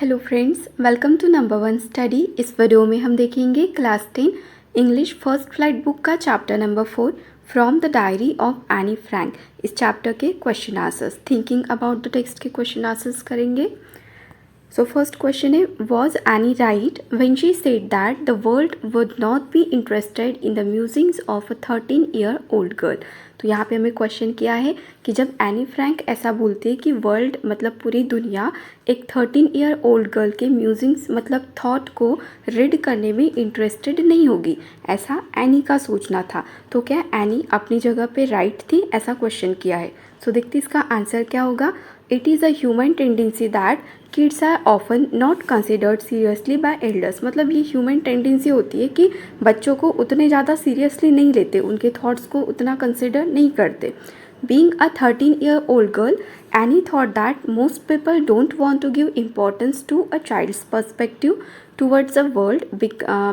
Hello friends, welcome to number one study. इस video में हम देखेंगे class 10 English first flight book का chapter number 4 from the diary of Anne Frank. इस chapter के question answers, thinking about the text के question answers करेंगे। So first question है, was Anne right when she said that the world would not be interested in the musings of a 13-year-old girl. तो यहाँ पे हमें question किया है कि जब एनी फ्रैंक ऐसा बोलते हैं कि वर्ल्ड मतलब पूरी दुनिया एक 13-year-old गर्ल के म्यूजिंग्स मतलब थॉट को रीड करने में इंटरेस्टेड नहीं होगी, ऐसा एनी का सोचना था। तो क्या एनी अपनी जगह पे राइट थी, ऐसा क्वेश्चन किया है। सो देखते इसका आंसर क्या होगा। It is a human tendency that kids are often not considered seriously by elders. मतलब ये ह्यूमन टेंडेंसी होती है कि बच्चों को उतने ज़्यादा सीरियसली नहीं लेते, उनके थॉट्स को उतना कंसिडर नहीं करते। Being a 13-year-old girl, Annie thought that most people don't want to give importance to a child's perspective towards the world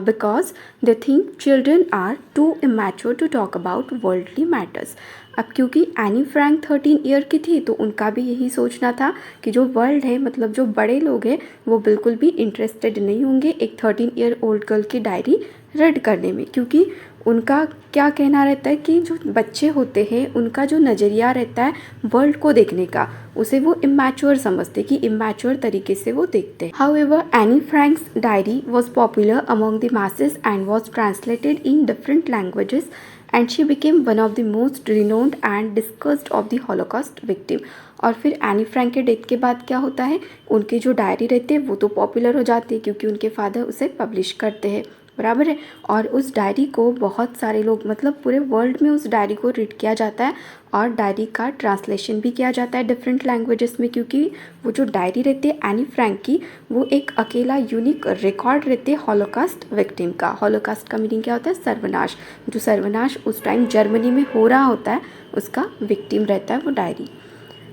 because they think children are too immature to talk about worldly matters. अब क्योंकि Anne Frank 13 year की थी तो उनका भी यही सोचना था कि जो वर्ल्ड है मतलब जो बड़े लोग हैं वो बिल्कुल भी इंटरेस्टेड नहीं होंगे एक 13-year-old गर्ल की डायरी रीड करने में, क्योंकि उनका क्या कहना रहता है कि जो बच्चे होते हैं उनका जो नज़रिया रहता है वर्ल्ड को देखने का, उसे वो इमैच्योर समझते कि इमैच्योर तरीके से वो देखते हैं। However any Franks diary was popular among the masses and was translated in different languages and she became one of the most renowned and discussed of the Holocaust victim. और फिर Anne Frank के death के बाद क्या होता है, उनकी जो डायरी रहती है वो तो पॉपुलर हो जाती है क्योंकि उनके फादर उसे पब्लिश करते हैं, बराबर है। और उस डायरी को बहुत सारे लोग मतलब पूरे वर्ल्ड में उस डायरी को रीड किया जाता है और डायरी का ट्रांसलेशन भी किया जाता है डिफरेंट लैंग्वेजेस में, क्योंकि वो जो डायरी रहती है एनी फ्रैंक की वो एक अकेला यूनिक रिकॉर्ड रहती है हॉलोकास्ट विक्टिम का। हॉलोकास्ट का मीनिंग क्या होता है, सर्वनाश। जो सर्वनाश उस टाइम जर्मनी में हो रहा होता है उसका विक्टिम रहता है वो डायरी।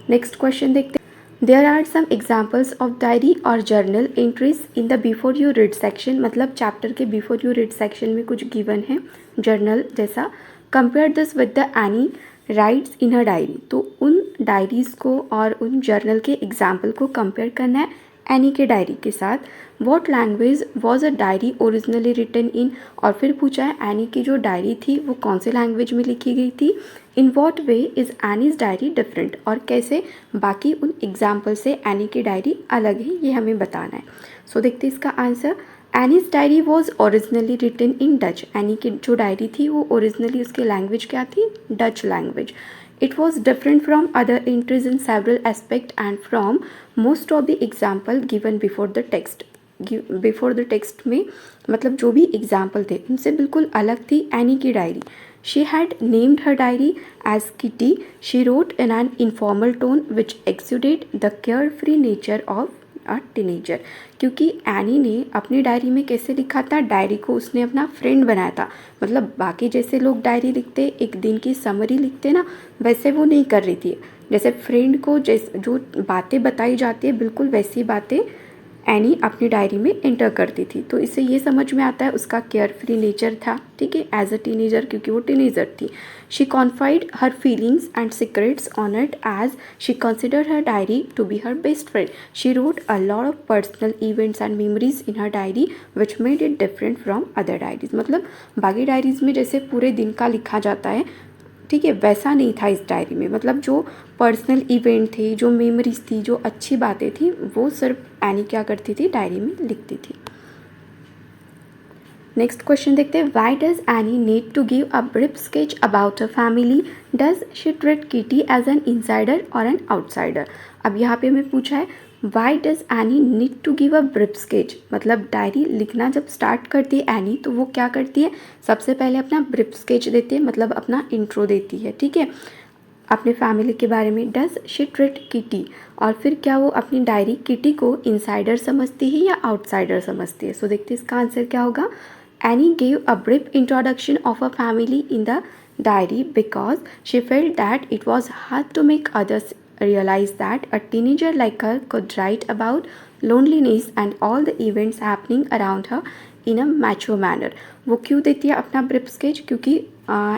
नेक्स्ट क्वेश्चन देखते हैं। There are some examples of diary और journal entries in the before you read section। मतलब चैप्टर के before you read section में कुछ गिवन है जर्नल जैसा। Compare this with the Annie writes in her diary। तो उन डायरीज़ को और उन जर्नल के एग्जाम्पल को कंपेयर करना है एनी के डायरी के साथ। What language was a diary originally written in. और फिर पूछा है एनी की जो डायरी थी वो कौन से लैंग्वेज में लिखी गई थी। In what way is Annie's diary different. और कैसे बाकी उन एग्जाम्पल से एनी की डायरी अलग है ये हमें बताना है। सो देखते हैं इसका answer. Anne's diary was originally written in Dutch. Anne की जो डायरी थी वो ओरिजिनली उसकी लैंग्वेज क्या थी, Dutch language. It was different from other entries in several aspects and from most of the example given before the text। Before the text में मतलब जो भी एग्जाम्पल थे उनसे बिल्कुल अलग थी एनी की diary. She had named her diary as Kitty. She wrote in an informal tone which exuded the care free nature of a teenager. क्योंकि एनी ने अपनी डायरी में कैसे लिखा था, डायरी को उसने अपना फ्रेंड बनाया था। मतलब बाकी जैसे लोग डायरी लिखते एक दिन की समरी लिखते ना, वैसे वो नहीं कर रही थी। जैसे फ्रेंड को जैसे जो बातें बताई जाती है बिल्कुल वैसी बातें एनी अपनी डायरी में एंटर करती थी। तो इससे ये समझ में आता है उसका केयर फ्री नेचर था, ठीक है, एज अ टीनेजर, क्योंकि वो टीनेजर थी। She confided her feelings and secrets on it as she consider her diary to be her best friend. She wrote a lot of personal events and memories in her diary which made it different from other diaries. मतलब बाकी diaries में जैसे पूरे दिन का लिखा जाता है, ठीक है, वैसा नहीं था इस डायरी में। मतलब जो पर्सनल इवेंट थे, जो मेमोरीज थी, जो अच्छी बातें थी, वो सिर्फ एनी क्या करती थी, डायरी में लिखती थी। नेक्स्ट क्वेश्चन देखते हैं। Why does Anne need to give a brief sketch about a family. Does she treat Kitty as an insider और एन आउटसाइडर। अब यहाँ पे हमें पूछा है why does Anne need to give a brief sketch. मतलब डायरी लिखना जब स्टार्ट करती है एनी तो वो क्या करती है, सबसे पहले अपना ब्रीफ स्केच देती है, मतलब अपना इंट्रो देती है, ठीक है, अपने फैमिली के बारे में। Does she treat kitty. और फिर क्या वो अपनी डायरी किटी को इनसाइडर समझती है या आउटसाइडर समझती है। सो देखते हैं इसका आंसर क्या होगा। Anne gave a brief introduction of a family in the diary because she felt that it was hard to make others realize that a teenager like her could write about loneliness and all the events happening around her in a mature manner। वो क्यों देती है अपना brief sketch, क्योंकि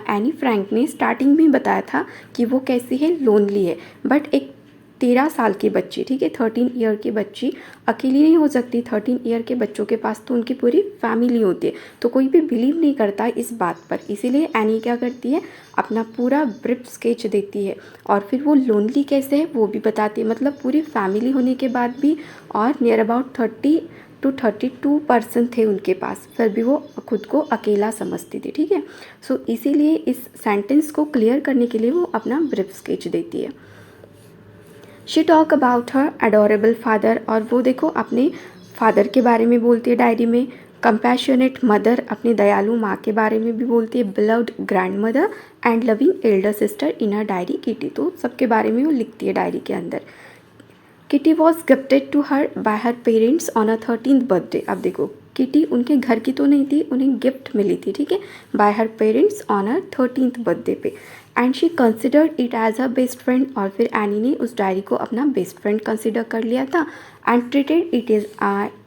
Anne Frank ने starting में बताया था कि वो कैसी है, लोनली है, बट एक 13 साल की बच्ची, ठीक है, 13 ईयर की बच्ची अकेली नहीं हो सकती। 13 ईयर के बच्चों के पास तो उनकी पूरी फैमिली होती है, तो कोई भी बिलीव नहीं करता इस बात पर। इसीलिए एनी क्या करती है, अपना पूरा ब्रीफ स्केच देती है और फिर वो लोनली कैसे है वो भी बताती है, मतलब पूरी फैमिली होने के बाद भी, और नियर अबाउट 30 to 32% थे उनके पास, फिर भी वो खुद को अकेला समझती थी, ठीक है। सो इसीलिए इस सेंटेंस को क्लियर करने के लिए वो अपना ब्रीफ स्केच देती है। She talk about her adorable father, और वो देखो अपने फादर के बारे में बोलती है डायरी में। कंपैशनेट मदर, अपनी दयालु माँ के बारे में भी बोलती है। Beloved grand mother and loving Elder sister in her diary kitty, तो सबके बारे में वो लिखती है डायरी के अंदर। Kitty was gifted to her by her parents on a 13th birthday. अब देखो किटी उनके घर की तो नहीं थी, उन्हें गिफ्ट मिली थी, ठीक है, by her parents on her 13th birthday पे। And she considered it as a best friend, और फिर एनी ने उस डायरी को अपना बेस्ट फ्रेंड कंसिडर कर लिया था। And treated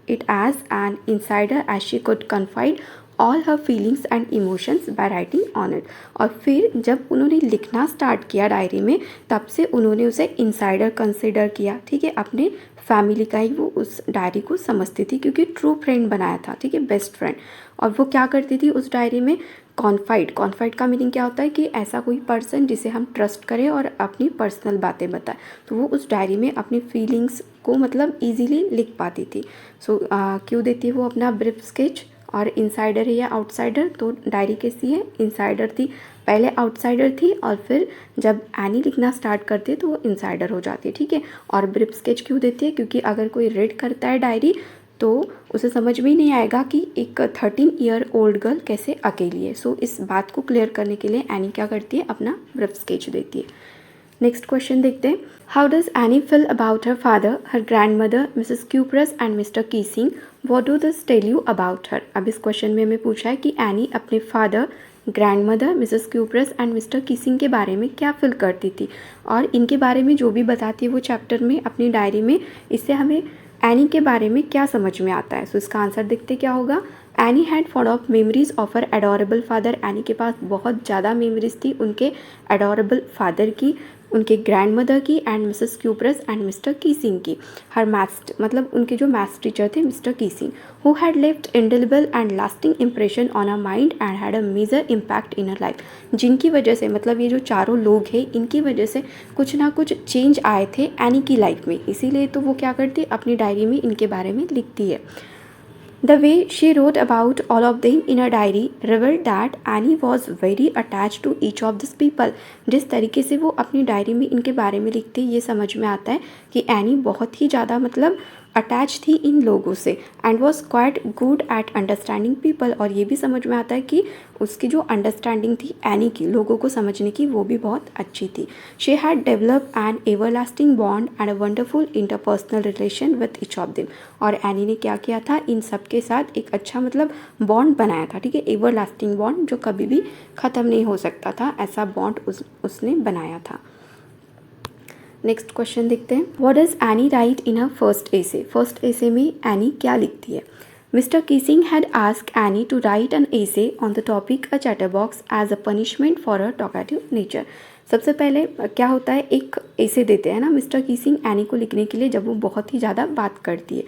it as an insider as she could confide all her feelings and emotions by writing on it। और फिर जब उन्होंने लिखना स्टार्ट किया डायरी में, तब से उन्होंने उसे इंसाइडर कंसिडर किया, ठीक है, अपने फैमिली का ही वो उस डायरी को समझती थी, क्योंकि ट्रू फ्रेंड बनाया था, ठीक है, बेस्ट फ्रेंड। और वो क्या करती थी उस डायरी में, कॉन्फाइड का मीनिंग क्या होता है कि ऐसा कोई पर्सन जिसे हम ट्रस्ट करें और अपनी पर्सनल बातें बताए, तो वो उस डायरी में अपनी फीलिंग्स को मतलब इजीली लिख पाती थी। सो क्यों देती है वो अपना ब्रीफ स्केच, और इनसाइडर है या आउटसाइडर, तो डायरी कैसी है, इनसाइडर थी, पहले आउटसाइडर थी और फिर जब एनी लिखना स्टार्ट करती है तो वो इनसाइडर हो जाती है, ठीक है। और ब्रीफ स्केच क्यों देती है, क्योंकि अगर कोई रीड करता है डायरी तो उसे समझ में ही नहीं आएगा कि एक 13 ईयर ओल्ड गर्ल कैसे अकेली है। सो इस बात को क्लियर करने के लिए एनी क्या करती है, अपना ब्रीफ स्केच देती है। नेक्स्ट क्वेश्चन देखते हैं। How does Anne feel about her father, her grandmother, Mrs Kuipers and Mr Keesing, what do this tell you about her. अब इस क्वेश्चन में हमें पूछा है कि एनी अपने father, grandmother, Mrs Kuipers and Mr Keesing के बारे में क्या फील करती थी, और इनके बारे में जो भी बताती है वो चैप्टर में अपनी डायरी में, इससे हमें एनी के बारे में क्या समझ में आता है। सो इसका आंसर देखते क्या होगा। Any had for of memories of her adorable father, any के पास बहुत ज़्यादा मेमोरीज थी उनके एडोरेबल फादर की, उनके ग्रैंड मदर की, and Mrs Kuipers and Mr Keesing की। हर मैथ्स मतलब उनके जो मैथ्स टीचर थे Mr Keesing, who had left indelible and lasting impression on her mind and had a major impact in her life, जिनकी वजह से मतलब ये जो चारों लोग हैं इनकी वजह से कुछ ना कुछ चेंज आए थे एनी की लाइफ में, इसीलिए तो वो क्या करती है अपनी डायरी में इनके बारे में लिखती है। The way she wrote about all of them in her diary revealed that Annie was very attached to each of these people। जिस तरीके से वो अपनी डायरी में इनके बारे में लिखती है ये समझ में आता है कि एनी बहुत ही ज़्यादा मतलब अटैच थी इन लोगों से, and was quite good at understanding people, और ये भी समझ में आता है कि उसकी जो अंडरस्टैंडिंग थी एनी की लोगों को समझने की वो भी बहुत अच्छी थी। She had develop an everlasting bond and a wonderful interpersonal relation with each of them, और एनी ने क्या किया था इन सब के साथ एक अच्छा मतलब बॉन्ड बनाया था, ठीक है, एवरलास्टिंग बॉन्ड जो कभी भी ख़त्म नहीं हो सकता था, ऐसा बॉन्ड उसने बनाया था। नेक्स्ट क्वेश्चन देखते हैं। What does Anne write in her first essay. First essay में एनी क्या लिखती है। Mr Keesing had asked Anne to write an essay on the topic a chatterbox as a punishment for her talkative nature. सबसे पहले क्या होता है, एक एसे देते हैं ना मिस्टर कीसिंग एनी को लिखने के लिए जब वो बहुत ही ज़्यादा बात करती है।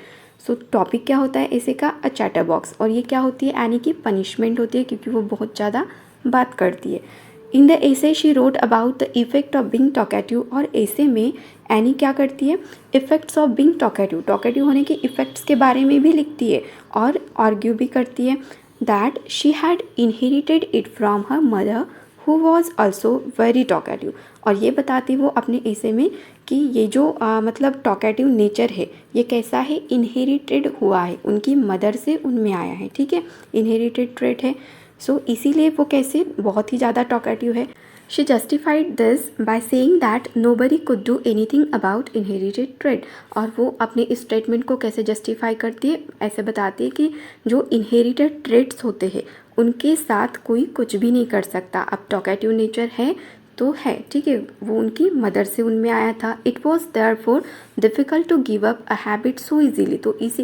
सो टॉपिक क्या होता है एसे का, अ चैटरबॉक्स, और ये क्या होती है एनी की पनिशमेंट होती है क्योंकि वो बहुत ज़्यादा बात करती है। In the essay she wrote about the effect of being talkative, और एसे में एनी क्या करती है effects of being talkative, talkative होने के इफ़ेक्ट्स के बारे में भी लिखती है और आर्ग्यू भी करती है that she had inherited it from her mother who was also very talkative, और ये बताती वो अपने एसे में कि ये जो मतलब टॉकेटिव नेचर है ये कैसा है, इनहेरिटेड हुआ है, उनकी मदर से उनमें आया है, ठीक है, इनहेरिटेड ट्रेट है। सो इसीलिए वो कैसे बहुत ही ज़्यादा टॉकेटिव है। She justified this by saying that nobody could do anything about inherited trait, और वो अपने इस स्टेटमेंट को कैसे जस्टिफाई करती है, ऐसे बताती है कि जो इनहेरिटेड ट्रेट्स होते हैं उनके साथ कोई कुछ भी नहीं कर सकता। अब टॉकेटिव नेचर है तो है, ठीक है, वो उनकी मदर से उनमें आया था। It was therefore difficult to give up a habit so easily. तो इस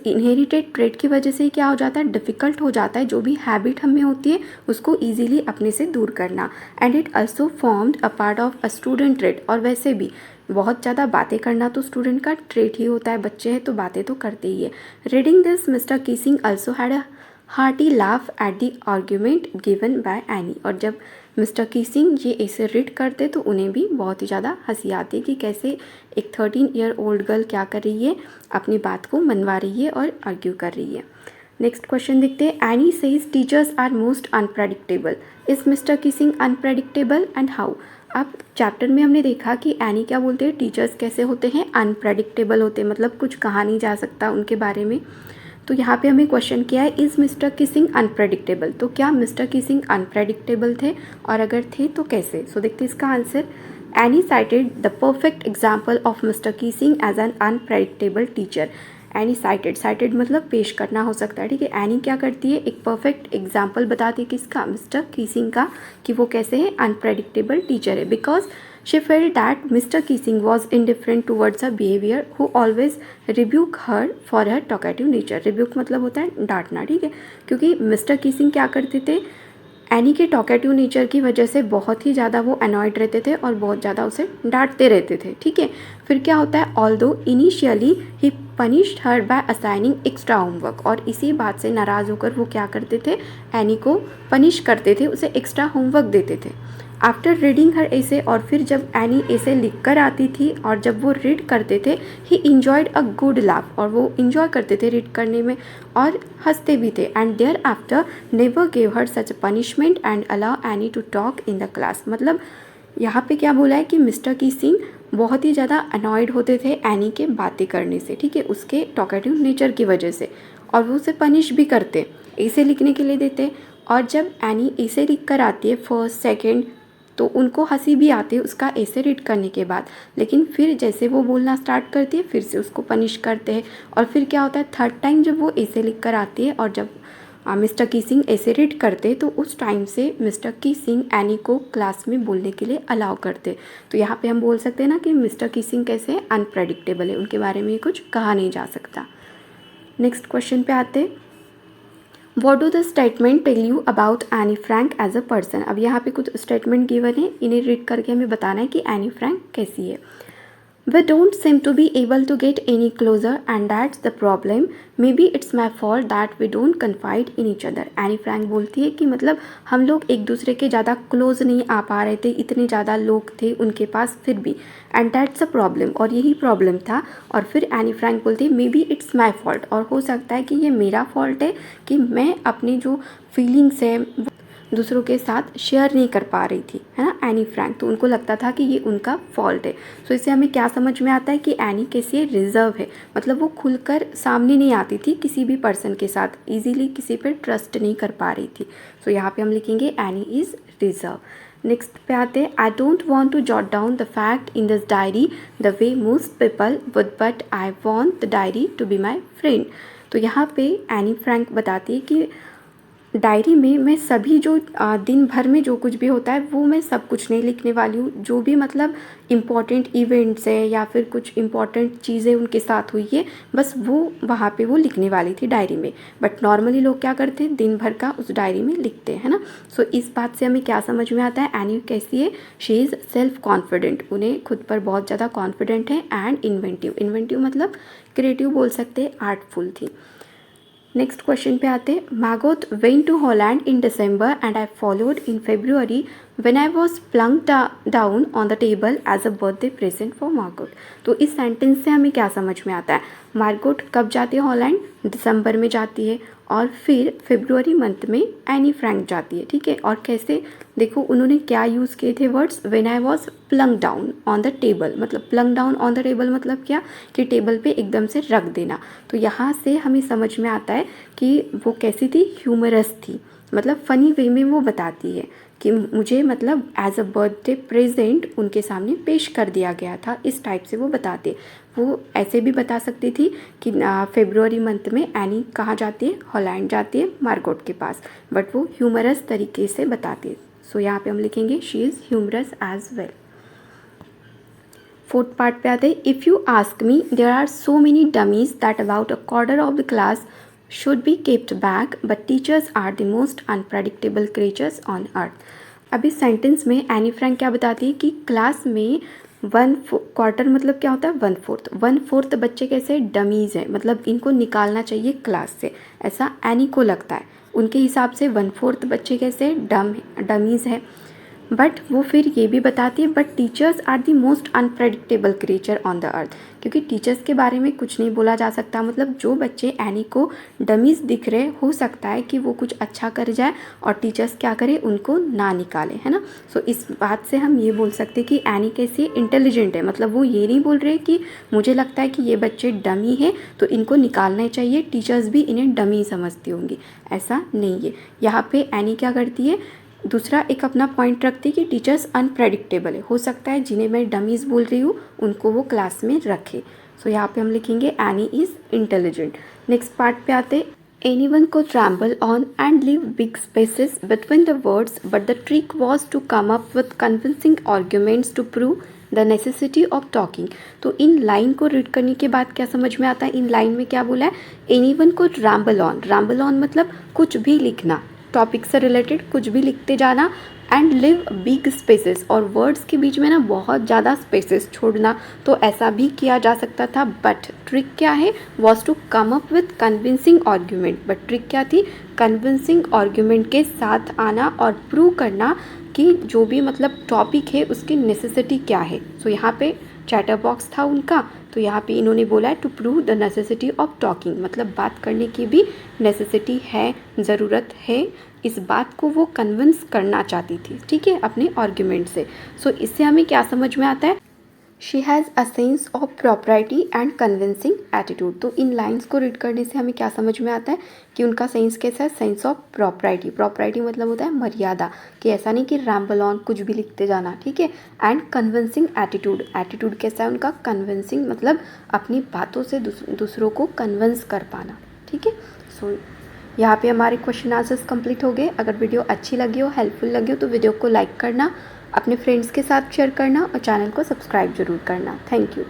इनहेरिटेड ट्रेट की वजह से क्या हो जाता है, डिफ़िकल्ट हो जाता है जो भी हैबिट हमें होती है उसको ईजीली अपने से दूर करना। And it also formed a part of a student trait. और वैसे भी बहुत ज़्यादा बातें करना तो स्टूडेंट का ट्रेट ही होता है, बच्चे हैं तो बातें तो करते ही है। Reading this Mr Keesing also had a hearty laugh at the argument given by Anne. और जब मिस्टर कीसिंग ये ऐसे रीड करते तो उन्हें भी बहुत ही ज़्यादा हंसी आती कि कैसे एक 13 ईयर ओल्ड गर्ल क्या कर रही है, अपनी बात को मनवा रही है और आर्ग्यू कर रही है। नेक्स्ट क्वेश्चन देखते हैं। Anne says teachers are most unpredictable. Is Mr Keesing unpredictable and how. अब चैप्टर में हमने देखा कि एनी क्या बोलते हैं, टीचर्स कैसे होते हैं, अनप्रेडिक्टेबल होते हैं, मतलब कुछ कहा नहीं जा सकता उनके बारे में। तो यहाँ पे हमें क्वेश्चन किया है, इज़ मिस्टर किसिंग अनप्रेडिक्टेबल। तो क्या मिस्टर किसिंग अनप्रेडिक्टेबल थे, और अगर थे तो कैसे। सो देखते हैं इसका answer. Anne cited the perfect example of Mr Keesing as an unpredictable teacher. Anne cited मतलब पेश करना हो सकता है, ठीक है। एनी क्या करती है, एक परफेक्ट एग्जाम्पल बताती है किसका, मिस्टर कीसिंग का, कि वो कैसे है, अनप्रेडिक्टेबल टीचर है। Because she felt that Mr Keesing was indifferent towards her behaviour who always rebuke her for her talkative nature. Rebuke मतलब होता है डांटना, ठीक है, क्योंकि मिस्टर कीसिंग क्या करते थे, एनी के टॉकेटिव नेचर की वजह से बहुत ही ज़्यादा वो अनॉयड रहते थे और बहुत ज़्यादा उसे डांटते रहते थे, ठीक है। फिर क्या होता है, although initially he punished her by assigning extra homework. और इसी बात से नाराज़ होकर वो क्या करते थे, एनी को पनिश करते थे, उसे एक्स्ट्रा होमवर्क देते थे। आफ्टर रीडिंग हर ऐसे, और फिर जब एनी ऐसे लिख कर आती थी और जब वो रीड करते थे, ही इंजॉयड अ गुड लाफ, और वो इंजॉय करते थे रीड करने में और हंसते भी थे। And thereafter never gave her such punishment and allow Anne to talk in the class. मतलब यहाँ पे क्या बोला है कि मिस्टर कीसिंग बहुत ही ज़्यादा अनॉयड होते थे एनी के बातें करने से, ठीक है, उसके टॉकेटिव नेचर की वजह से, और वो उसे पनिश भी करते, ऐसे लिखने के लिए देते। और जब एनी ऐसे लिख कर आती है फर्स्ट सेकेंड, तो उनको हंसी भी आती है उसका ऐसे रीड करने के बाद, लेकिन फिर जैसे वो बोलना स्टार्ट करती है फिर से उसको पनिश करते हैं। और फिर क्या होता है, थर्ड टाइम जब वो ऐसे लिख कर आती है और जब मिस्टर कीसिंग ऐसे रीड करते, तो उस टाइम से मिस्टर कीसिंग एनी को क्लास में बोलने के लिए अलाउ करते। तो यहाँ पे हम बोल सकते हैं ना कि मिस्टर कीसिंग कैसे अनप्रेडिक्टेबल है, उनके बारे में कुछ कहा नहीं जा सकता। नेक्स्ट क्वेश्चन पे आते। What do the statement tell you about Anne Frank as a person. अब यहाँ पे कुछ स्टेटमेंट गिवन है, इन्हें रीड करके हमें बताना है कि एनी फ्रैंक कैसी है। We don't seem to be able to get any closer and that's the problem. Maybe it's my fault that we don't confide in each other. Anne Frank बोलती है कि मतलब हम लोग एक दूसरे के ज़्यादा क्लोज नहीं आ पा रहे थे, इतने ज़्यादा लोग थे उनके पास फिर भी, एंड दैट्स अ प्रॉब्लम, और यही प्रॉब्लम था। और फिर एनी फ्रैंक बोलती है may be it's my fault, और हो सकता है कि ये मेरा फॉल्ट है कि मैं अपनी जो फीलिंग्स है दूसरों के साथ शेयर नहीं कर पा रही थी, है ना, एनी फ्रैंक। तो उनको लगता था कि ये उनका फॉल्ट है। सो इससे हमें क्या समझ में आता है कि एनी कैसी है, रिजर्व है, मतलब वो खुलकर सामने नहीं आती थी किसी भी पर्सन के साथ, इजीली किसी पर ट्रस्ट नहीं कर पा रही थी। सो यहाँ पे हम लिखेंगे एनी इज़ रिजर्व। नेक्स्ट पे आते हैं। I don't want to jot down the fact in this diary the way most people would, but I want the diary to be my friend. तो यहाँ पे एनी फ्रैंक बताती है कि diary में मैं सभी जो दिन भर में जो कुछ भी होता है वो मैं सब कुछ नहीं लिखने वाली हूँ, जो भी मतलब इम्पॉर्टेंट इवेंट्स है या फिर कुछ इम्पॉर्टेंट चीज़ें उनके साथ हुई है बस वो वहाँ पे वो लिखने वाली थी डायरी में। बट नॉर्मली लोग क्या करते हैं, दिन भर का उस डायरी में लिखते हैं, है ना। सो इस बात से हमें क्या समझ में आता है, एनी कैसी है, शी इज़ सेल्फ कॉन्फिडेंट, उन्हें खुद पर बहुत ज़्यादा कॉन्फिडेंट है, एंड इन्वेंटिव, इन्वेंटिव मतलब क्रिएटिव बोल सकते हैं, आर्टफुल थी। नेक्स्ट क्वेश्चन पे आते हैं। Margot went to Holland in December and I followed in February when I was plunked down on the table as a birthday present for Margot। तो इस सेंटेंस से हमें क्या समझ में आता है, मार्गोट कब जाती है हॉलैंड, दिसंबर में जाती है, और फिर फरवरी मंथ में एनी फ्रैंक जाती है, ठीक है। और कैसे, देखो उन्होंने क्या यूज़ किए थे words, when I was plunk down on the table, मतलब plunk down on the table मतलब क्या, कि टेबल पे एकदम से रख देना। तो यहाँ से हमें समझ में आता है कि वो कैसी थी, ह्यूमरस थी, मतलब फ़नी वे में वो बताती है कि मुझे मतलब एज अ बर्थडे प्रेजेंट उनके सामने पेश कर दिया गया था, इस टाइप से वो बताते। वो ऐसे भी बता सकती थी कि फरवरी मंथ में एनी कहाँ जाती है, हॉलैंड जाती है मार्गोट के पास, बट वो ह्यूमरस तरीके से बताती है। सो यहाँ पे हम लिखेंगे she is humorous as well. Fourth part पे आते हैं, if you ask me there are so many dummies that about a quarter of the class should be kept back but teachers are the most unpredictable creatures on earth. अब इस sentence में Anne Frank क्या बताती है कि class में quarter मतलब क्या होता है, 1/4 बच्चे कैसे डमीज़ हैं, मतलब इनको निकालना चाहिए क्लास से, ऐसा एनी को लगता है। उनके हिसाब से 1/4 बच्चे कैसे डमीज़ हैं। बट वो फिर ये भी बताती है but teachers are the most unpredictable creature on the earth, क्योंकि टीचर्स के बारे में कुछ नहीं बोला जा सकता। मतलब जो बच्चे एनी को डमीज़ दिख रहे, हो सकता है कि वो कुछ अच्छा कर जाए और टीचर्स क्या करें, उनको ना निकालें, है ना। सो इस बात से हम ये बोल सकते हैं कि एनी कैसी इंटेलिजेंट है, मतलब वो ये नहीं बोल रहे कि मुझे लगता है कि ये बच्चे डमी है तो इनको निकालना चाहिए, टीचर्स भी इन्हें डमी समझती होंगी, ऐसा नहीं है। यहाँ पे एनी क्या करती है, दूसरा एक अपना पॉइंट रखती है कि टीचर्स अनप्रेडिक्टेबल है, हो सकता है जिन्हें मैं डमीज़ बोल रही हूँ उनको वो क्लास में रखे। सो यहाँ पे हम लिखेंगे any is intelligent. Next part पे आते, anyone could ramble on and leave big spaces between the words, but the trick was to come up with convincing arguments to prove the necessity of talking। तो in line को read करने के बाद क्या समझ में आता है, इन लाइन में क्या बोला है, एनीवन could ramble on मतलब कुछ भी लिखना, टॉपिक से रिलेटेड कुछ भी लिखते जाना, एंड लिव बिग स्पेसेस, और वर्ड्स के बीच में ना बहुत ज़्यादा स्पेसेस छोड़ना, तो ऐसा भी किया जा सकता था। बट ट्रिक क्या है, was to come up with convincing argument, but trick क्या थी, कन्विंसिंग आर्ग्यूमेंट के साथ आना और प्रूव करना कि जो भी मतलब टॉपिक है उसकी नेसेसिटी क्या है। सो यहाँ पे चैटर बॉक्स था उनका, तो यहाँ पे इन्होंने बोला है to prove the necessity of talking, मतलब बात करने की भी नेसेसिटी है, ज़रूरत है, इस बात को वो कन्विंस करना चाहती थी, ठीक है, अपने आर्ग्यूमेंट से। सो इससे हमें क्या समझ में आता है, she has a sense of property and convincing attitude. तो इन लाइन्स को रीड करने से हमें क्या समझ में आता है कि उनका सेंस कैसा है, सेंस ऑफ प्रॉपर्टी मतलब होता है मर्यादा, कि ऐसा नहीं कि रैम्बल ऑन कुछ भी लिखते जाना, ठीक है। एंड कन्विंसिंग एटीट्यूड कैसा है उनका, कन्विंसिंग मतलब अपनी बातों से दूसरों को कन्विंस कर पाना, ठीक है। सो यहाँ पे हमारे क्वेश्चन आंसर्स कंप्लीट हो गए। अगर वीडियो अच्छी लगी हो, हेल्पफुल लगी हो, तो वीडियो को लाइक करना, अपने फ्रेंड्स के साथ शेयर करना और चैनल को सब्सक्राइब जरूर करना। Thank you.